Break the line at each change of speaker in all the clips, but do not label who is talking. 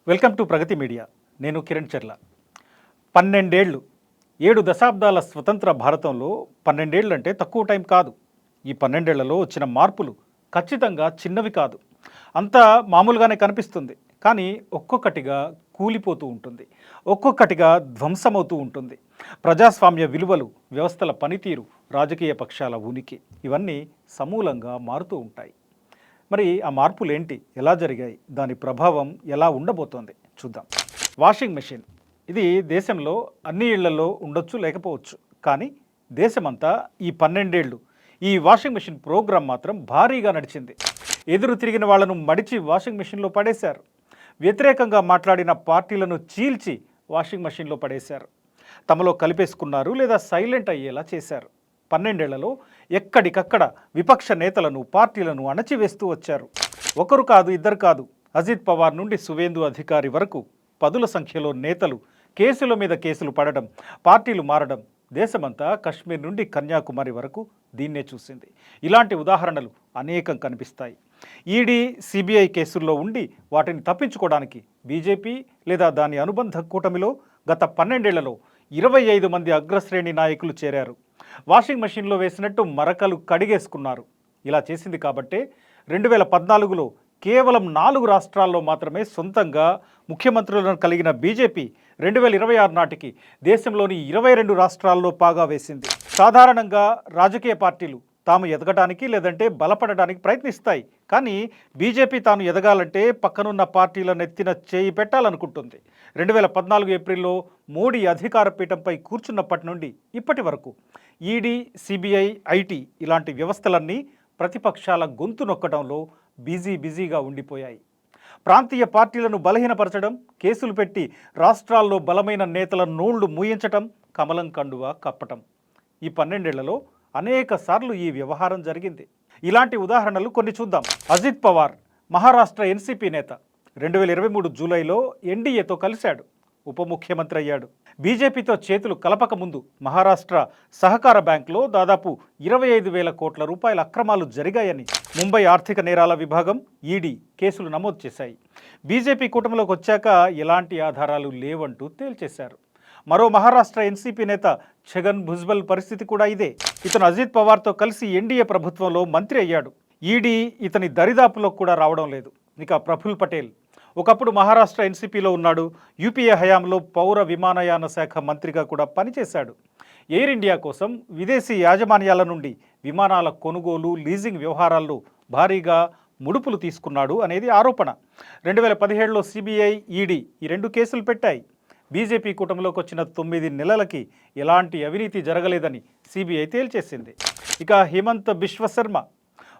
Welcome to Pragathi media. నేను కిరణ్ చర్ల. 12 ఏళ్ళు 7 దశాబ్దాల స్వతంత్ర భారతంలో 12 ఏళ్ళు అంటే తక్కువ టైం కాదు. ఈ 12 ఏళ్లలో వచ్చిన మార్పులు ఖచ్చితంగా చిన్నవి కాదు. అంతా మామూలుగానే కనిపిస్తుంది, కానీ ఒక్కొక్కటిగా కూలిపోతూ ఉంటుంది, ఒక్కొక్కటిగా ధ్వంసమవుతూ ఉంటుంది. ప్రజాస్వామ్య విలువలు, వ్యవస్థల పనితీరు, రాజకీయ పక్షాల ఉనికి ఇవన్నీ సమూలంగా మారుతూ ఉంటాయి. మరి ఆ మార్పులు ఏంటి, ఎలా జరిగాయి, దాని ప్రభావం ఎలా ఉండబోతోంది చూద్దాం. వాషింగ్ మెషిన్ ఇది దేశంలో అన్ని ఇళ్లలో ఉండొచ్చు, లేకపోవచ్చు. కానీ దేశమంతా ఈ 12 ఏళ్ళు ఈ వాషింగ్ మెషిన్ ప్రోగ్రాం మాత్రం భారీగా నడిచింది. ఎదురు తిరిగిన వాళ్లను మడిచి వాషింగ్ మెషిన్లో పడేశారు. వ్యతిరేకంగా మాట్లాడిన పార్టీలను చీల్చి వాషింగ్ మెషిన్లో పడేశారు. తమలో కలిపేసుకున్నారు లేదా సైలెంట్ అయ్యేలా చేశారు. 12 ఏళ్లలో ఎక్కడికక్కడ విపక్ష నేతలను, పార్టీలను అణచివేస్తూ వచ్చారు. ఒకరు కాదు, ఇద్దరు కాదు. అజిత్ పవార్ నుండి సువేందు అధికారి వరకు పదుల సంఖ్యలో నేతలు కేసుల మీద కేసులు పడడం, పార్టీలు మారడం. దేశమంతా కశ్మీర్ నుండి కన్యాకుమారి వరకు దీన్నే చూసింది. ఇలాంటి ఉదాహరణలు అనేకం కనిపిస్తాయి. ఈడీ, సిబిఐ కేసుల్లో ఉండి వాటిని తప్పించుకోవడానికి బీజేపీ లేదా దాని అనుబంధ కూటమిలో గత 12 ఏళ్లలో 25 మంది అగ్రశ్రేణి నాయకులు చేరారు. వాషింగ్ మెషిన్లో వేసినట్టు మరకలు కడిగేసుకున్నారు. ఇలా చేసింది కాబట్టే 2014లో కేవలం 4 రాష్ట్రాల్లో మాత్రమే సొంతంగా ముఖ్యమంత్రులను కలిగిన బీజేపీ 2026 నాటికి దేశంలోని 22 రాష్ట్రాల్లో పాగా వేసింది. సాధారణంగా రాజకీయ పార్టీలు తాము ఎదగడానికి లేదంటే బలపడడానికి ప్రయత్నిస్తాయి. కానీ బీజేపీ తాను ఎదగాలంటే పక్కనున్న పార్టీల నెత్తిన చేయి పెట్టాలనుకుంటుంది. 2014 ఏప్రిల్లో మోడీ అధికార పీఠంపై కూర్చున్నప్పటి నుండి ఇప్పటి వరకు ఈడీ, సిబిఐ, ఐటీ ఇలాంటి వ్యవస్థలన్నీ ప్రతిపక్షాల గొంతు నొక్కడంలో బిజీగా ఉండిపోయాయి. ప్రాంతీయ పార్టీలను బలహీనపరచడం, కేసులు పెట్టి రాష్ట్రాల్లో బలమైన నేతల నోళ్లు మూయించటం, కమలం కండువా కప్పటం. ఈ 12 ఏళ్లలో అనేక సార్లు ఈ వ్యవహారం జరిగింది. ఇలాంటి ఉదాహరణలు కొన్ని చూద్దాం. అజిత్ పవార్ మహారాష్ట్ర ఎన్సీపీ నేత 2023 జూలైలో ఎన్డీఏతో కలిశాడు, ఉప ముఖ్యమంత్రి అయ్యాడు. బీజేపీతో చేతులు కలపక ముందు మహారాష్ట్ర సహకార బ్యాంకులో దాదాపు 25,000 కోట్ల రూపాయల అక్రమాలు జరిగాయని ముంబై ఆర్థిక నేరాల విభాగం, ఈడీ కేసులు నమోదు చేశాయి. బీజేపీ కూటమిలోకి వచ్చాక ఎలాంటి ఆధారాలు లేవంటూ తేల్చేశారు. మరో మహారాష్ట్ర ఎన్సీపీ నేత ఛగన్ భుజ్బల్ పరిస్థితి కూడా ఇదే. ఇతను అజిత్ పవార్తో కలిసి ఎన్డీఏ ప్రభుత్వంలో మంత్రి అయ్యాడు. ఈడీ ఇతని దరిదాపులో కూడా రావడం లేదు. ఇక ప్రఫుల్ పటేల్ ఒకప్పుడు మహారాష్ట్ర ఎన్సీపీలో ఉన్నాడు. యూపీఏ హయాంలో పౌర విమానయాన శాఖ మంత్రిగా కూడా పనిచేశాడు. ఎయిర్ ఇండియా కోసం విదేశీ యాజమాన్యాల నుండి విమానాల కొనుగోలు, లీజింగ్ వ్యవహారాల్లో భారీగా ముడుపులు తీసుకున్నాడు అనేది ఆరోపణ. 2017లో సిబిఐ, ఈడీ ఈ 2 కేసులు పెట్టాయి. బీజేపీ కూటమిలోకి వచ్చిన 9 నెలలకి ఎలాంటి అవినీతి జరగలేదని సిబిఐ తేల్చేసింది. ఇక హిమంత్ బిశ్వ శర్మ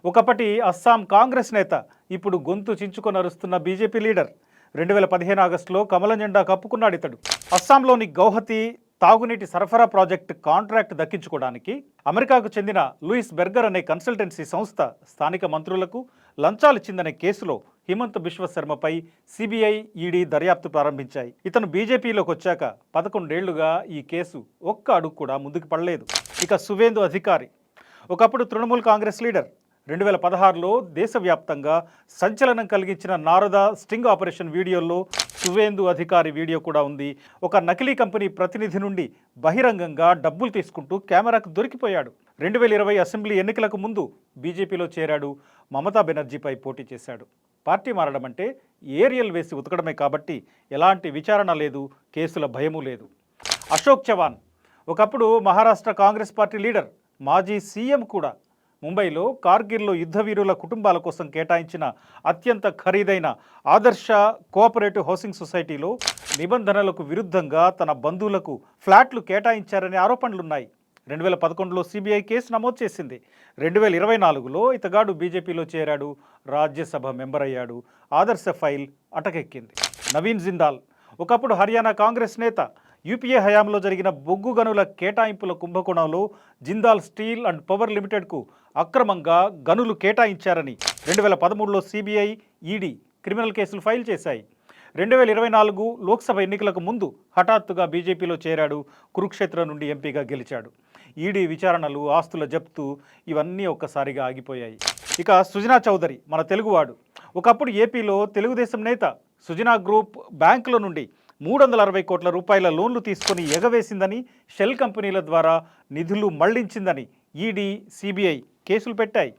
ఒకప్పటి అస్సాం కాంగ్రెస్ నేత, ఇప్పుడు గొంతు చించుకొని అరుస్తున్న బీజేపీ లీడర్. 2015 ఆగస్టులో కమలం జెండా కప్పుకున్నాడు ఇతడు. అస్సాంలోని గౌహతి తాగునీటి సరఫరా ప్రాజెక్టు కాంట్రాక్ట్ దక్కించుకోవడానికి అమెరికాకు చెందిన లూయిస్ బెర్గర్ అనే కన్సల్టెన్సీ సంస్థ స్థానిక మంత్రులకు లంచాలిచ్చిందనే కేసులో హిమంత్ బిశ్వ శర్మపై సిబిఐ, ఈడీ దర్యాప్తు ప్రారంభించాయి. ఇతను బీజేపీలోకి వచ్చాక 11 ఏళ్లుగా ఈ కేసు ఒక్క అడుగు కూడా ముందుకు పడలేదు. ఇక సువేందు అధికారి ఒకప్పుడు తృణమూల్ కాంగ్రెస్ లీడర్. 2016లో దేశవ్యాప్తంగా సంచలనం కలిగించిన నారద స్టింగ్ ఆపరేషన్ వీడియోల్లో సువేందు అధికారి వీడియో కూడా ఉంది. ఒక నకిలీ కంపెనీ ప్రతినిధి నుండి బహిరంగంగా డబ్బులు తీసుకుంటూ కెమెరాకు దొరికిపోయాడు. 2020 అసెంబ్లీ ఎన్నికలకు ముందు బీజేపీలో చేరాడు. మమతా బెనర్జీపై పోటీ చేశాడు. పార్టీ మారడం అంటే ఏరియల్ వేసి ఉతకడమే కాబట్టి ఎలాంటి విచారణ లేదు, కేసుల భయమూ లేదు. అశోక్ చవాన్ ఒకప్పుడు మహారాష్ట్ర కాంగ్రెస్ పార్టీ లీడర్, మాజీ సీఎం కూడా. ముంబైలో కార్గిల్లో యుద్ధవీరుల కుటుంబాల కోసం కేటాయించిన అత్యంత ఖరీదైన ఆదర్శ కోఆపరేటివ్ హౌసింగ్ సొసైటీలో నిబంధనలకు విరుద్ధంగా తన బంధువులకు ఫ్లాట్లు కేటాయించారనే ఆరోపణలున్నాయి. 2011లో సిబిఐ కేసు నమోదు చేసింది. 2024లో ఇతగాడు బీజేపీలో చేరాడు, రాజ్యసభ మెంబర్ అయ్యాడు. ఆదర్శ ఫైల్ అటకెక్కింది. నవీన్ జిందాల్ ఒకప్పుడు హర్యానా కాంగ్రెస్ నేత. యూపీఏ హయాంలో జరిగిన బొగ్గు గనుల కేటాయింపుల కుంభకోణంలో జిందాల్ స్టీల్ అండ్ పవర్ లిమిటెడ్కు అక్రమంగా గనులు కేటాయించారని 2013లో సిబిఐ, ఈడీ క్రిమినల్ కేసులు ఫైల్ చేశాయి. 2024 లోక్సభ ఎన్నికలకు ముందు హఠాత్తుగా బీజేపీలో చేరాడు. కురుక్షేత్ర నుండి ఎంపీగా గెలిచాడు. ఈడీ విచారణలు, ఆస్తుల జప్తు ఇవన్నీ ఒక్కసారిగా ఆగిపోయాయి. ఇక సుజనా చౌదరి మన తెలుగువాడు. ఒకప్పుడు ఏపీలో తెలుగుదేశం నేత, సుజనా గ్రూప్ బ్యాంకుల నుండి 360 కోట్ల రూపాయల లోన్లు తీసుకొని ఎగవేసిందని, షెల్ కంపెనీల ద్వారా నిధులు మళ్లించిందని ఈడీ, సిబిఐ కేసులు పెట్టాయి.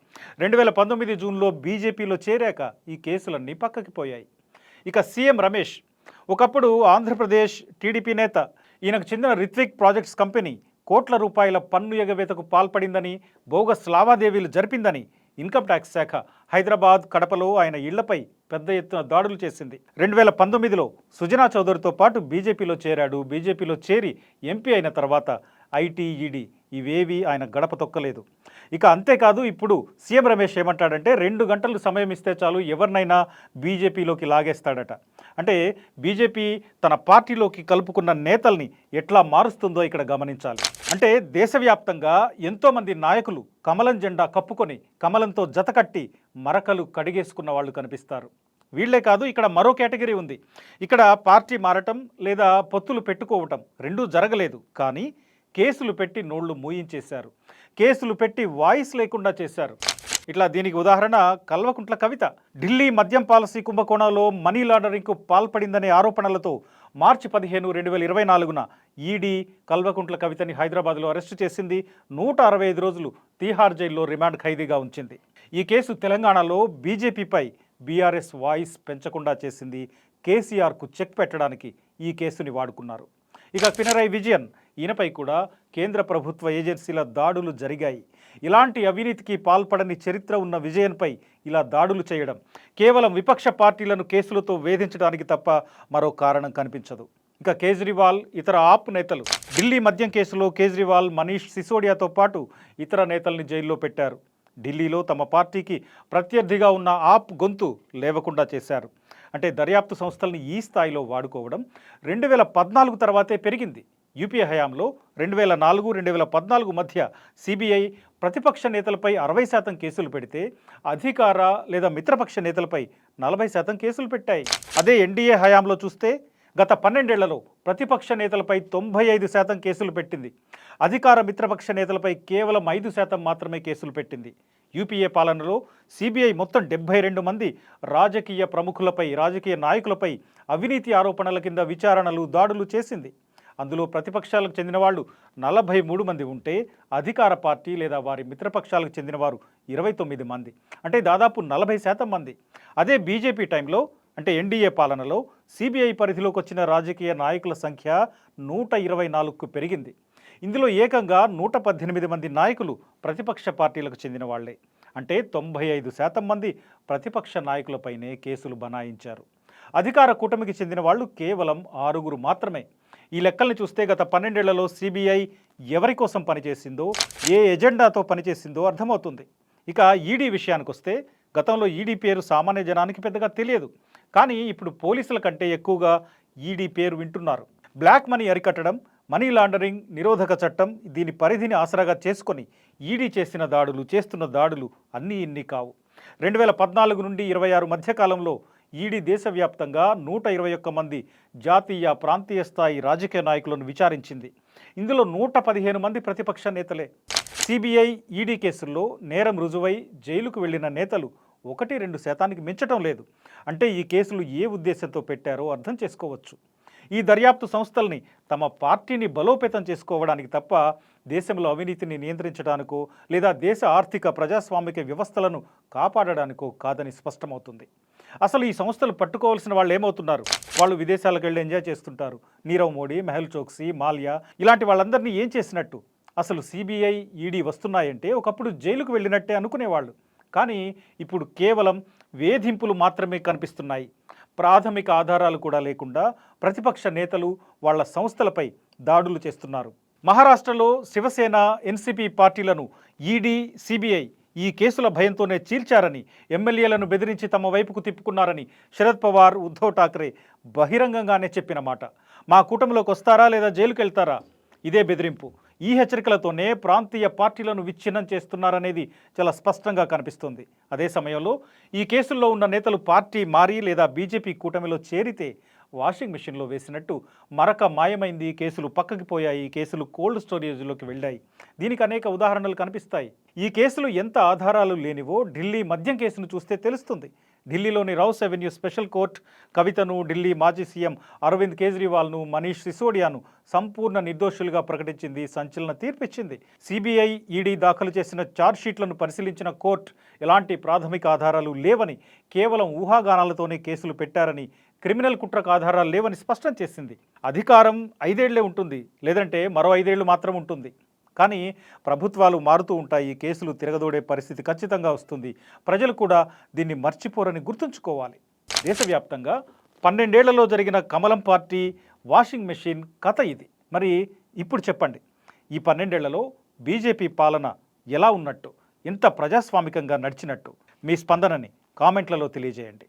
2019 జూన్లో బీజేపీలో చేరాక ఈ కేసులన్నీ పక్కకి పోయాయి. ఇక సీఎం రమేష్ ఒకప్పుడు ఆంధ్రప్రదేశ్ టీడీపీ నేత. ఈయనకు చెందిన రిత్విక్ ప్రాజెక్ట్స్ కంపెనీ కోట్ల రూపాయల పన్ను ఎగవేతకు పాల్పడిందని, బోగస్ లావాదేవీలు జరిపిందని ఇన్కమ్ ట్యాక్స్ శాఖ హైదరాబాద్, కడపలో ఆయన ఇళ్లపై పెద్ద ఎత్తున దాడులు చేసింది. 2019లో సుజనా చౌదరితో పాటు బీజేపీలో చేరాడు. బీజేపీలో చేరి ఎంపీ అయిన తర్వాత ఐటీ, ఈడీ ఇవేవి ఆయన గడప తొక్కలేదు. ఇక అంతేకాదు, ఇప్పుడు సీఎం రమేష్ ఏమంటాడంటే 2 గంటలు సమయం ఇస్తే చాలు ఎవరినైనా బీజేపీలోకి లాగేస్తాడట. అంటే బీజేపీ తన పార్టీలోకి కలుపుకున్న నేతల్ని ఎట్లా మారుస్తుందో ఇక్కడ గమనించాలి. అంటే దేశవ్యాప్తంగా ఎంతోమంది నాయకులు కమలం జెండా కప్పుకొని కమలంతో జతకట్టి మరకలు కడిగేసుకున్న వాళ్ళు కనిపిస్తారు. వీళ్లే కాదు, ఇక్కడ మరో కేటగిరీ ఉంది. ఇక్కడ పార్టీ మారటం లేదా పొత్తులు పెట్టుకోవటం రెండూ జరగలేదు, కానీ కేసులు పెట్టి నోళ్లు మూయించేశారు, కేసులు పెట్టి వాయిస్ లేకుండా చేశారు. ఇట్లా దీనికి ఉదాహరణ కల్వకుంట్ల కవిత. ఢిల్లీ మద్యం పాలసీ కుంభకోణంలో మనీ లాండరింగ్కు పాల్పడిందనే ఆరోపణలతో మార్చి 15, 2024న ఈడీ కల్వకుంట్ల కవితని హైదరాబాద్లో అరెస్టు చేసింది. 165 రోజులు తీహార్ జైల్లో రిమాండ్ ఖైదీగా ఉంచింది. ఈ కేసు తెలంగాణలో బీజేపీపై బీఆర్ఎస్ వాయిస్ పెంచకుండా చేసింది. కేసీఆర్కు చెక్ పెట్టడానికి ఈ కేసుని వాడుకున్నారు. ఇక పినరయి విజయన్, ఈయనపై కూడా కేంద్ర ప్రభుత్వ ఏజెన్సీల దాడులు జరిగాయి. ఇలాంటి అవినీతికి పాల్పడని చరిత్ర ఉన్న విజయన్పై ఇలా దాడులు చేయడం కేవలం విపక్ష పార్టీలను కేసులతో వేధించడానికి తప్ప మరో కారణం కనిపించదు. ఇక కేజ్రీవాల్, ఇతర ఆప్ నేతలు. ఢిల్లీ మద్యం కేసులో కేజ్రీవాల్, మనీష్ సిసోడియాతో పాటు ఇతర నేతల్ని జైల్లో పెట్టారు. ఢిల్లీలో తమ పార్టీకి ప్రత్యర్థిగా ఉన్న ఆప్ గొంతు లేవకుండా చేశారు. అంటే దర్యాప్తు సంస్థల్ని ఈ స్థాయిలో వాడుకోవడం 2014 తర్వాతే పెరిగింది. యూపీఏ హయాంలో 2004, 2014 మధ్య సిబిఐ ప్రతిపక్ష నేతలపై 60% కేసులు పెడితే అధికార లేదా మిత్రపక్ష నేతలపై 40% కేసులు పెట్టాయి. అదే ఎన్డీఏ హయాంలో చూస్తే గత 12 ఏళ్లలో ప్రతిపక్ష నేతలపై 95% కేసులు పెట్టింది. అధికార మిత్రపక్ష నేతలపై కేవలం 5% మాత్రమే కేసులు పెట్టింది. యూపీఏ పాలనలో సిబిఐ మొత్తం 72 మంది రాజకీయ ప్రముఖులపై, రాజకీయ నాయకులపై అవినీతి ఆరోపణల కింద విచారణలు, దాడులు చేసింది. అందులో ప్రతిపక్షాలకు చెందిన వాళ్ళు 43 మంది ఉంటే అధికార పార్టీ లేదా వారి మిత్రపక్షాలకు చెందినవారు 29 మంది, అంటే దాదాపు 40% మంది. అదే బీజేపీ టైంలో, అంటే ఎన్డీఏ పాలనలో సిబిఐ పరిధిలోకి వచ్చిన రాజకీయ నాయకుల సంఖ్య 124కు పెరిగింది. ఇందులో ఏకంగా 118 మంది నాయకులు ప్రతిపక్ష పార్టీలకు చెందిన వాళ్లే. అంటే 95% మంది ప్రతిపక్ష నాయకులపైనే కేసులు బనాయించారు. అధికార కూటమికి చెందిన వాళ్ళు కేవలం 6 మాత్రమే. ఈ లెక్కల్ని చూస్తే గత 12 ఏళ్లలో సిబిఐ ఎవరి కోసం పనిచేసిందో, ఏ ఎజెండాతో పనిచేసిందో అర్థమవుతుంది. ఇక ఈడీ విషయానికి వస్తే, గతంలో ఈడీ పేరు సామాన్య జనానికి పెద్దగా తెలియదు, కానీ ఇప్పుడు పోలీసుల కంటే ఎక్కువగా ఈడీ పేరు వింటున్నారు. బ్లాక్ మనీ అరికట్టడం, మనీ లాండరింగ్ నిరోధక చట్టం, దీని పరిధిని ఆసరాగా చేసుకొని ఈడీ చేసిన దాడులు, చేస్తున్న దాడులు అన్నీ ఇన్ని కావు. 2014 నుండి 26 మధ్యకాలంలో ఈడీ దేశవ్యాప్తంగా 121 మంది జాతీయ, ప్రాంతీయ స్థాయి రాజకీయ నాయకులను విచారించింది. ఇందులో 115 మంది ప్రతిపక్ష నేతలే. సిబిఐ, ఈడీ కేసుల్లో నేరం రుజువై జైలుకు వెళ్లిన నేతలు 1-2% మించటం లేదు. అంటే ఈ కేసులు ఏ ఉద్దేశంతో పెట్టారో అర్థం చేసుకోవచ్చు. ఈ దర్యాప్తు సంస్థల్ని తమ పార్టీని బలోపేతం చేసుకోవడానికి తప్ప దేశంలో అవినీతిని నియంత్రించడానికో లేదా దేశ ఆర్థిక, ప్రజాస్వామిక వ్యవస్థలను కాపాడడానికో కాదని స్పష్టమవుతుంది. అసలు ఈ సంస్థలు పట్టుకోవాల్సిన వాళ్ళు ఏమవుతున్నారు? వాళ్ళు విదేశాలకు వెళ్ళి ఎంజాయ్ చేస్తుంటారు. నీరవ్ మోడీ, మెహుల్ చోక్సీ, మాల్యా ఇలాంటి వాళ్ళందరినీ ఏం చేసినట్టు? అసలు సిబిఐ, ఈడీ వస్తున్నాయంటే ఒకప్పుడు జైలుకు వెళ్ళినట్టే అనుకునేవాళ్ళు. కానీ ఇప్పుడు కేవలం వేధింపులు మాత్రమే కనిపిస్తున్నాయి. ప్రాథమిక ఆధారాలు కూడా లేకుండా ప్రతిపక్ష నేతలు వాళ్ళ సంస్థలపై దాడులు చేస్తున్నారు. మహారాష్ట్రలో శివసేన, ఎన్సీపీ పార్టీలను ఈడీ, సిబిఐ ఈ కేసుల భయంతోనే చీల్చారని, ఎమ్మెల్యేలను బెదిరించి తమ వైపుకు తిప్పుకున్నారని శరద్ పవార్, ఉద్ధవ్ ఠాక్రే బహిరంగంగానే చెప్పిన మాట. మా కూటమిలోకి వస్తారా లేదా జైలుకు వెళ్తారా? ఇదే బెదిరింపు. ఈ హెచ్చరికలతోనే ప్రాంతీయ పార్టీలను విచ్ఛిన్నం చేస్తున్నారనేది చాలా స్పష్టంగా కనిపిస్తుంది. అదే సమయంలో ఈ కేసుల్లో ఉన్న నేతలు పార్టీ మారి లేదా బీజేపీ కూటమిలో చేరితే వాషింగ్ మెషిన్లో వేసినట్టు మరక మాయమైంది, కేసులు పక్కకి పోయాయి, కేసులు కోల్డ్ స్టోరేజ్లోకి వెళ్ళాయి. దీనికి అనేక ఉదాహరణలు కనిపిస్తాయి. ఈ కేసులు ఎంత ఆధారాలు లేనివో ఢిల్లీ మద్యం కేసును చూస్తే తెలుస్తుంది. ఢిల్లీలోని రౌస్ అవెన్యూ స్పెషల్ కోర్టు కవితను, ఢిల్లీ మాజీ సీఎం అరవింద్ కేజ్రీవాల్ను, మనీష్ సిసోడియాను సంపూర్ణ నిర్దోషులుగా ప్రకటించింది, సంచలన తీర్పిచ్చింది. సిబిఐ, ఈడీ దాఖలు చేసిన ఛార్జ్షీట్లను పరిశీలించిన కోర్టు ఎలాంటి ప్రాథమిక ఆధారాలు లేవని, కేవలం ఊహాగానాలతోనే కేసులు పెట్టారని, క్రిమినల్ కుట్రకు ఆధారాలు లేవని స్పష్టం చేసింది. అధికారం 5 ఏళ్లే ఉంటుంది, లేదంటే మరో 5 ఏళ్లు మాత్రం ఉంటుంది. కానీ ప్రభుత్వాలు మారుతూ ఉంటాయి, కేసులు తిరగదోడే పరిస్థితి ఖచ్చితంగా వస్తుంది. ప్రజలు కూడా దీన్ని మర్చిపోరని గుర్తుంచుకోవాలి. దేశవ్యాప్తంగా 12 ఏళ్లలో జరిగిన కమలం పార్టీ వాషింగ్ మెషిన్ కథ ఇది. మరి ఇప్పుడు చెప్పండి, ఈ 12 ఏళ్లలో బీజేపీ పాలన ఎలా ఉన్నట్టు, ఎంత ప్రజాస్వామికంగా నడిచినట్టు? మీ స్పందనని కామెంట్లలో తెలియజేయండి.